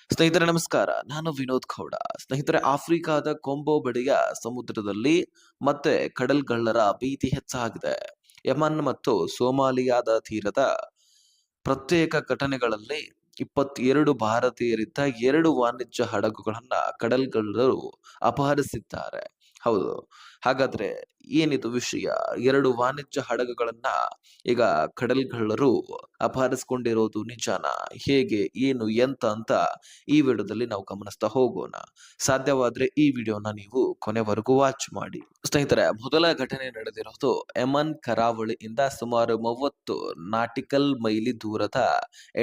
ಸ್ನೇಹಿತರೆ ನಮಸ್ಕಾರ. ನಾನು ವಿನೋದ್ ಗೌಡ. ಸ್ನೇಹಿತರೆ, ಆಫ್ರಿಕಾದ ಕೊಂಬೋ ಬಳಿಯ ಸಮುದ್ರದಲ್ಲಿ ಮತ್ತೆ ಕಡಲ್ಗಳ್ಳರ ಭೀತಿ ಹೆಚ್ಚಾಗಿದೆ. ಯಮನ್ ಮತ್ತು ಸೋಮಾಲಿಯಾದ ತೀರದ ಪ್ರತ್ಯೇಕ ಘಟನೆಗಳಲ್ಲಿ 22 ಭಾರತೀಯರಿದ್ದ 2 ವಾಣಿಜ್ಯ ಹಡಗುಗಳನ್ನ ಕಡಲ್ಗಳ್ಳರು ಅಪಹರಿಸಿದ್ದಾರೆ. ಹೌದು. ಹಾಗಾದ್ರೆ ಏನಿದು ವಿಷಯ? 2 ವಾಣಿಜ್ಯ ಹಡಗುಗಳನ್ನ ಈಗ ಕಡಲ್ಗಳ್ಳರು ಅಪಹರಿಸಿಕೊಂಡಿರೋದು ನಿಜಾನಾ? ಹೇಗೆ, ಏನು, ಎಂತ ಅಂತ ಈ ವಿಡಿಯೋದಲ್ಲಿ ನಾವು ಗಮನಿಸ್ತಾ ಹೋಗೋಣ. ಸಾಧ್ಯವಾದ್ರೆ ಈ ವಿಡಿಯೋನ ನೀವು ಕೊನೆವರೆಗೂ ವಾಚ್ ಮಾಡಿ. ಸ್ನೇಹಿತರೆ, ಮೊದಲ ಘಟನೆ ನಡೆದಿರೋದು ಯಮನ್ ಕರಾವಳಿಯಿಂದ ಸುಮಾರು 30 ನಾಟಿಕಲ್ ಮೈಲಿ ದೂರದ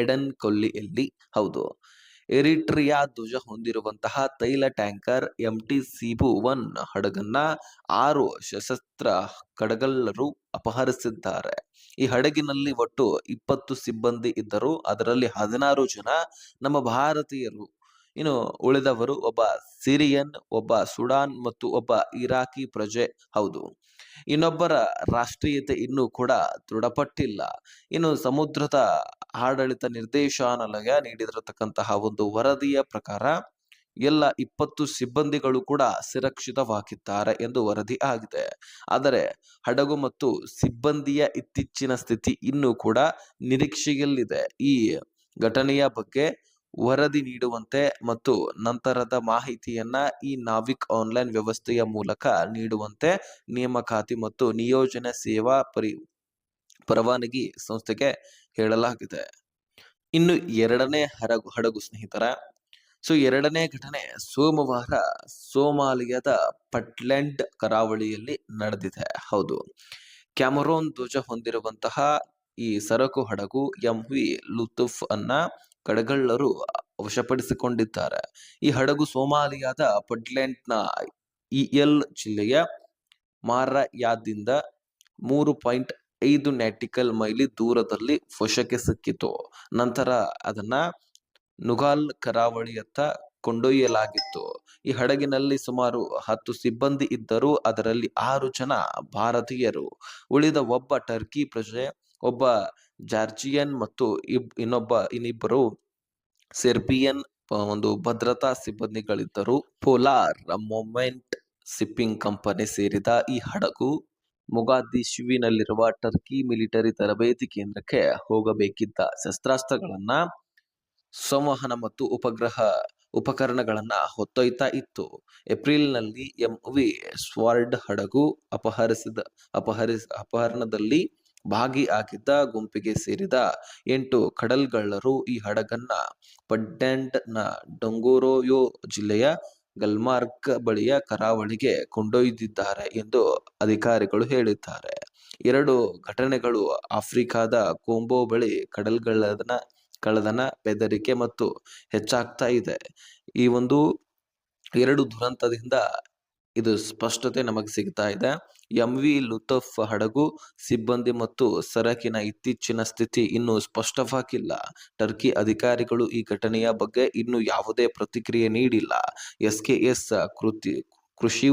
ಎಡನ್ ಕೊಲ್ಲಿಯಲ್ಲಿ. ಹೌದು. ಎರಿಟ್ರಿಯಾ ಧ್ವಜ ಹೊಂದಿರುವಂತಹ ತೈಲ ಟ್ಯಾಂಕರ್ ಎಂಟಿ ಸೀಬು 1 ಹಡಗನ್ನ 6 ಸಶಸ್ತ್ರ ಕಡಗಳ್ಳರು ಅಪಹರಿಸಿದ್ದಾರೆ. ಈ ಹಡಗಿನಲ್ಲಿ ಒಟ್ಟು 20 ಸಿಬ್ಬಂದಿ ಇದ್ದರು. ಅದರಲ್ಲಿ 16 ಜನ ನಮ್ಮ ಭಾರತೀಯರು. ಇನ್ನು ಉಳಿದವರು ಒಬ್ಬ ಸಿರಿಯನ್, ಒಬ್ಬ ಸುಡಾನ್ ಮತ್ತು ಒಬ್ಬ ಇರಾಕಿ ಪ್ರಜೆ. ಹೌದು. ಇನ್ನೊಬ್ಬರ ರಾಷ್ಟ್ರೀಯತೆ ಇನ್ನೂ ಕೂಡ ದೃಢಪಟ್ಟಿಲ್ಲ. ಇನ್ನು ಸಮುದ್ರದ ಆಡಳಿತ ನಿರ್ದೇಶನಾಲಯ ನೀಡಿರತಕ್ಕಂತಹ ಒಂದು ವರದಿಯ ಪ್ರಕಾರ ಎಲ್ಲ 20 ಸಿಬ್ಬಂದಿಗಳು ಕೂಡ ಸುರಕ್ಷಿತವಾಗಿದ್ದಾರೆ ಎಂದು ವರದಿ ಆಗಿದೆ. ಆದರೆ ಹಡಗು ಮತ್ತು ಸಿಬ್ಬಂದಿಯ ಇತ್ತೀಚಿನ ಸ್ಥಿತಿ ಇನ್ನೂ ಕೂಡ ನಿರೀಕ್ಷೆಯಲ್ಲಿದೆ. ಈ ಘಟನೆಯ ಬಗ್ಗೆ ವರದಿ ನೀಡುವಂತೆ ಮತ್ತು ನಂತರದ ಮಾಹಿತಿಯನ್ನ ಈ ನಾವಿಕ್ ಆನ್ಲೈನ್ ವ್ಯವಸ್ಥೆಯ ಮೂಲಕ ನೀಡುವಂತೆ ನೇಮಕಾತಿ ಮತ್ತು ನಿಯೋಜನೆ ಸೇವಾ ಪರವಾನಗಿ ಸಂಸ್ಥೆಗೆ ಹೇಳಲಾಗಿದೆ. ಇನ್ನು ಎರಡನೇ ಹಡಗು ಸ್ನೇಹಿತರ. ಎರಡನೇ ಘಟನೆ ಸೋಮವಾರ ಸೋಮಾಲಿಯಾದ ಪಟ್ಲ್ಯಾಂಡ್ ಕರಾವಳಿಯಲ್ಲಿ ನಡೆದಿದೆ. ಹೌದು. ಕ್ಯಾಮರೋನ್ ಧ್ವಜ ಹೊಂದಿರುವಂತಹ ಈ ಸರಕು ಹಡಗು ಎಂವಿ ಲುತುಫ್ ಅನ್ನ ಕಡಗಳ್ಳರು ವಶಪಡಿಸಿಕೊಂಡಿದ್ದಾರೆ. ಈ ಹಡಗು ಸೋಮಾಲಿಯಾದ ಪಟ್ಲ್ಯಾಂಡ್ನ ಇಎಲ್ ಜಿಲ್ಲೆಯ ಮಾರಯಾದಿಂದ 3.5 ನ್ಯಾಟಿಕಲ್ ಮೈಲಿ ದೂರದಲ್ಲಿ ವಶಕ್ಕೆ ಸಿಕ್ಕಿತು. ನಂತರ ಅದನ್ನ ನುಗಾಲ್ ಕರಾವಳಿಯತ್ತ ಕೊಂಡೊಯ್ಯಲಾಗಿತ್ತು. ಈ ಹಡಗಿನಲ್ಲಿ ಸುಮಾರು 10 ಸಿಬ್ಬಂದಿ ಇದ್ದರು. ಅದರಲ್ಲಿ 6 ಜನ ಭಾರತೀಯರು, ಉಳಿದ ಒಬ್ಬ ಟರ್ಕಿ ಪ್ರಜೆ, ಒಬ್ಬ ಜಾರ್ಜಿಯನ್ ಮತ್ತು ಇನ್ನಿಬ್ಬರು ಸೆರ್ಬಿಯನ್ ಒಂದು ಭದ್ರತಾ ಸಿಬ್ಬಂದಿಗಳಿದ್ದರು. ಪೋಲಾರ್ ಮೊಮೆಂಟ್ ಶಿಪ್ಪಿಂಗ್ ಕಂಪನಿ ಸೇರಿದ ಈ ಹಡಗು ಮೊಗಾದಿಶುವಿನಲ್ಲಿರುವ ಟರ್ಕಿ ಮಿಲಿಟರಿ ತರಬೇತಿ ಕೇಂದ್ರಕ್ಕೆ ಹೋಗಬೇಕಿದ್ದ ಶಸ್ತ್ರಾಸ್ತ್ರಗಳನ್ನ, ಸಂವಹನ ಮತ್ತು ಉಪಕರಣಗಳನ್ನ ಹೊತ್ತೊಯ್ತಾ ಇತ್ತು. ಏಪ್ರಿಲ್ನಲ್ಲಿ ಎಂವಿ ಸ್ವಾರ್ಡ್ ಹಡಗು ಅಪಹರಣದಲ್ಲಿ ಭಾಗಿಯಾಗಿದ್ದ ಗುಂಪಿಗೆ ಸೇರಿದ 8 ಕಡಲ್ಗಳ್ಳರು ಈ ಹಡಗನ್ನ ಪಟ್ಲ್ಯಾಂಡ್ ನ ಡೊಂಗೊರೊಯೊ ಜಿಲ್ಲೆಯ ಗಲ್ಮಾರ್ಗ್ ಬಳಿಯ ಕರಾವಳಿಗೆ ಕೊಂಡೊಯ್ದಿದ್ದಾರೆ ಎಂದು ಅಧಿಕಾರಿಗಳು ಹೇಳಿದ್ದಾರೆ. 2 ಘಟನೆಗಳು ಆಫ್ರಿಕಾದ ಕೊಂಬೋ ಬಳಿ ಕಳ್ಳತನ ಬೆದರಿಕೆ ಮತ್ತು ಹೆಚ್ಚಾಗ್ತಾ ಇದೆ. ಈ ಒಂದು 2 ದುರಂತದಿಂದ ಇದು ಸ್ಪಷ್ಟತೆ ನಮಗೆ ಸಿಗ್ತಾ ಇದೆ. ಎಂವಿ ಲುತುಫ್ ಹಡಗು ಸಿಬ್ಬಂದಿ ಮತ್ತು ಸರಕಿನ ಇತ್ತೀಚಿನ ಸ್ಥಿತಿ ಇನ್ನೂ ಸ್ಪಷ್ಟವಾಗಿಲ್ಲ. ಟರ್ಕಿ ಅಧಿಕಾರಿಗಳು ಈ ಘಟನೆಯ ಬಗ್ಗೆ ಇನ್ನೂ ಯಾವುದೇ ಪ್ರತಿಕ್ರಿಯೆ ನೀಡಿಲ್ಲ. ಎಸ್ಕೆಎಸ್ ಕೃಷಿ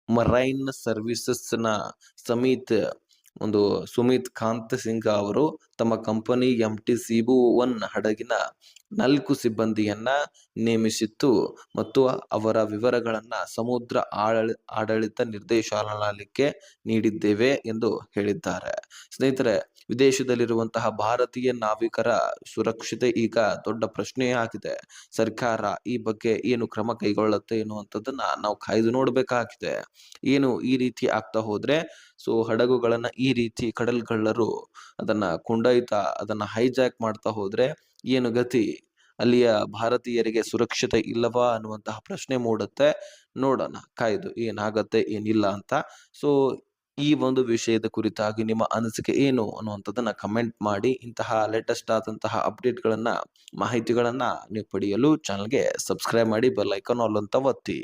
ಮರೈನ್ ಸರ್ವಿಸಸ್ ನ ಸುಮಿತ್ ಕಾಂತ್ ಸಿಂಗ್ ಅವರು ತಮ್ಮ ಕಂಪನಿ ಎಂಟಿ ಸೀಬು 1 ಹಡಗಿನ 4 ಸಿಬ್ಬಂದಿಯನ್ನ ನೇಮಿಸಿತ್ತು ಮತ್ತು ಅವರ ವಿವರಗಳನ್ನ ಸಮುದ್ರ ಆಡಳಿತ ನಿರ್ದೇಶನಾಲಯಕ್ಕೆ ನೀಡಿದ್ದೇವೆ ಎಂದು ಹೇಳಿದ್ದಾರೆ. ಸ್ನೇಹಿತರೆ, ವಿದೇಶದಲ್ಲಿರುವಂತಹ ಭಾರತೀಯ ನಾವಿಕರ ಸುರಕ್ಷತೆ ಈಗ ದೊಡ್ಡ ಪ್ರಶ್ನೆಯಾಗಿದೆ. ಸರ್ಕಾರ ಈ ಬಗ್ಗೆ ಏನು ಕ್ರಮ ಕೈಗೊಳ್ಳುತ್ತೆ ಎನ್ನುವಂಥದ್ದನ್ನ ನಾವು ಕಾಯ್ದು ನೋಡ್ಬೇಕಾಗಿದೆ. ಏನು ಈ ರೀತಿ ಆಗ್ತಾ ಹೋದ್ರೆ ಹಡಗುಗಳನ್ನ ಈ ರೀತಿ ಕಡಲ್ಗಳ್ಳರು ಅದನ್ನ ಕೊಂಡೊಯ್ತಾ ಅದನ್ನ ಹೈಜಾಕ್ ಮಾಡ್ತಾ ಹೋದ್ರೆ ಏನು ಗತಿ? ಅಲ್ಲಿಯ ಭಾರತೀಯರಿಗೆ ಸುರಕ್ಷತೆ ಇಲ್ಲವಾ ಅನ್ನುವಂತಹ ಪ್ರಶ್ನೆ ಮೂಡುತ್ತೆ. ನೋಡೋಣ ಕಾಯ್ದು ಏನಾಗತ್ತೆ ಏನಿಲ್ಲ ಅಂತ. ಈ ಒಂದು ವಿಷಯದ ಕುರಿತಾಗಿ ನಿಮ್ಮ ಅನಿಸಿಕೆ ಏನು ಅನ್ನುವಂಥದ್ದನ್ನ ಕಮೆಂಟ್ ಮಾಡಿ. ಇಂತಹ ಲೇಟೆಸ್ಟ್ ಆದಂತಹ ಅಪ್ಡೇಟ್ಗಳನ್ನ, ಮಾಹಿತಿಗಳನ್ನ ನೀವು ಪಡೆಯಲು ಚಾನಲ್ಗೆ ಸಬ್ಸ್ಕ್ರೈಬ್ ಮಾಡಿ, ಬೆಲ್ ಐಕಾನ್ ಆಲ್ ಅಂತ ಒತ್ತಿ.